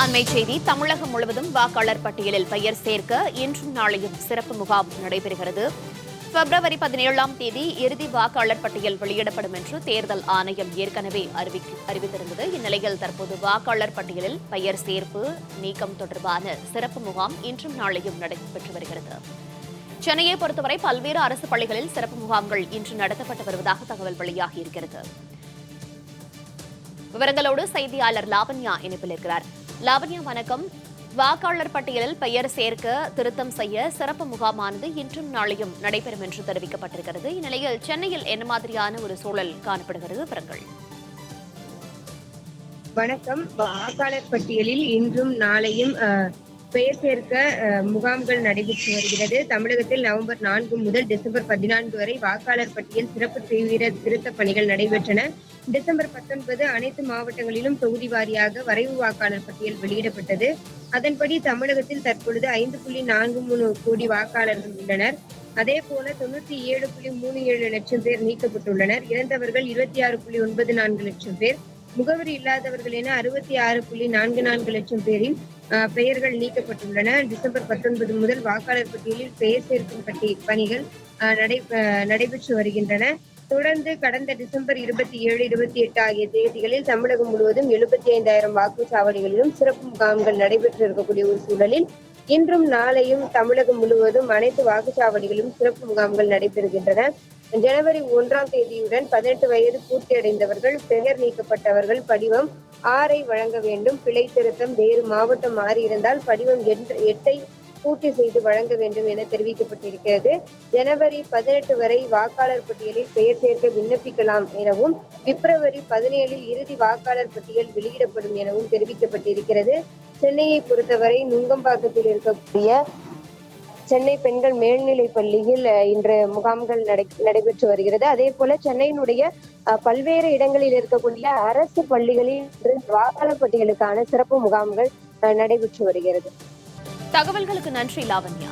அண்மை செய்தி. தமிழகம் முழுவதும் வாக்காளர் பட்டியலில் பெயர் சேர்க்க இன்றும் நாளையும் சிறப்பு முகாம் நடைபெறுகிறது. பிப்ரவரி 17ஆம் தேதி இறுதி வாக்காளர் பட்டியல் வெளியிடப்படும் என்று தேர்தல் ஆணையம் ஏற்கனவே அறிவித்திருந்தது. இந்நிலையில் தற்போது வாக்காளர் பட்டியலில் பெயர் சேர்ப்பு நீக்கம் தொடர்பான சிறப்பு முகாம் இன்றும் நாளையும் நடைபெற்று வருகிறது. சென்னையை பொறுத்தவரை பல்வேறு அரசு பள்ளிகளில் சிறப்பு முகாம்கள் இன்று நடத்தப்பட்டு வருவதாக தகவல் வெளியாகியிருக்கிறது. விவரங்களோடு செய்தியாளர் லாவண்யா இணைப்பில் இருக்கிறார். லாவண்யா, வணக்கம். வாக்காளர் பட்டியலில் பெயர் சேர்க்க திருத்தம் செய்ய சிறப்பு முகாமானது இன்றும் நாளையும் நடைபெறும் என்று தெரிவிக்கப்பட்டிருக்கிறது. இந்நிலையில் சென்னையில் என்ன மாதிரியான ஒரு சூழல் காணப்படுகிறது? விவரங்கள். வணக்கம். வாக்காளர் பட்டியலில் இன்றும் நாளையும் பெயர் சேர்க்க முகாம்கள் நடைபெற்று வருகிறது. தமிழகத்தில் நவம்பர் 4 முதல் டிசம்பர் 14 வரை வாக்காளர் பட்டியல் சிறப்பு தீவிர திருத்த பணிகள் நடைபெற்றன. டிசம்பர் 19 அனைத்து மாவட்டங்களிலும் தொகுதி வாரியாக வரைவு வாக்காளர் பட்டியல் வெளியிடப்பட்டது. அதன்படி தமிழகத்தில் தற்பொழுது 5.43 கோடி வாக்காளர்கள் உள்ளனர். அதே போல 97.37 லட்சம் பேர் நீக்கப்பட்டுள்ளனர். இறந்தவர்கள் 26.94 லட்சம் பேர். முகவரி இல்லாதவர்கள் என 66.44 லட்சம் பேரின் பெயர்கள் நீக்கப்பட்டுள்ளன. டிசம்பர் 19 முதல் வாக்காளர் பட்டியலில் பெயர் சேர்க்கும் பணிகள் நடைபெற்று வருகின்றன. தொடர்ந்து கடந்த டிசம்பர் 27, 28 ஆகிய தேதிகளில் தமிழகம் முழுவதும் 75,000 வாக்குச்சாவடிகளிலும் சிறப்பு முகாம்கள் நடைபெற்று இருக்கக்கூடிய ஒரு சூழலில் இன்றும் நாளையும் தமிழகம் முழுவதும் அனைத்து வாக்குச்சாவடிகளிலும் சிறப்பு முகாம்கள் நடைபெறுகின்றன. ஜனவரி 1ஆம் தேதியுடன் 18 வயது பூர்த்தியடைந்தவர்கள், பெயர் நீக்கப்பட்டவர்கள் படிவம் 6 வழங்க வேண்டும். பிழை திருத்தம் வேறு மாவட்டம் மாறியிருந்தால் படிவம் 8 பூர்த்தி செய்து வழங்க வேண்டும் என தெரிவிக்கப்பட்டிருக்கிறது. ஜனவரி 18 வரை வாக்காளர் பட்டியலில் பெயர் சேர்க்க விண்ணப்பிக்கலாம் எனவும், பிப்ரவரி 17 இறுதி வாக்காளர் பட்டியல் வெளியிடப்படும் எனவும் தெரிவிக்கப்பட்டிருக்கிறது. சென்னையை பொறுத்தவரை நுங்கம்பாக்கத்தில் இருக்கக்கூடிய சென்னை பெண்கள் மேல்நிலைப் பள்ளியில் இன்று முகாம்கள் நடைபெற்று வருகிறது. அதே போல சென்னையினுடைய பல்வேறு இடங்களில் இருக்கக்கூடிய அரசு பள்ளிகளில் இன்று வாக்காளர் பட்டியலுக்கான சிறப்பு முகாம்கள் நடைபெற்று வருகிறது. தகவல்களுக்கு நன்றி லாவண்யா.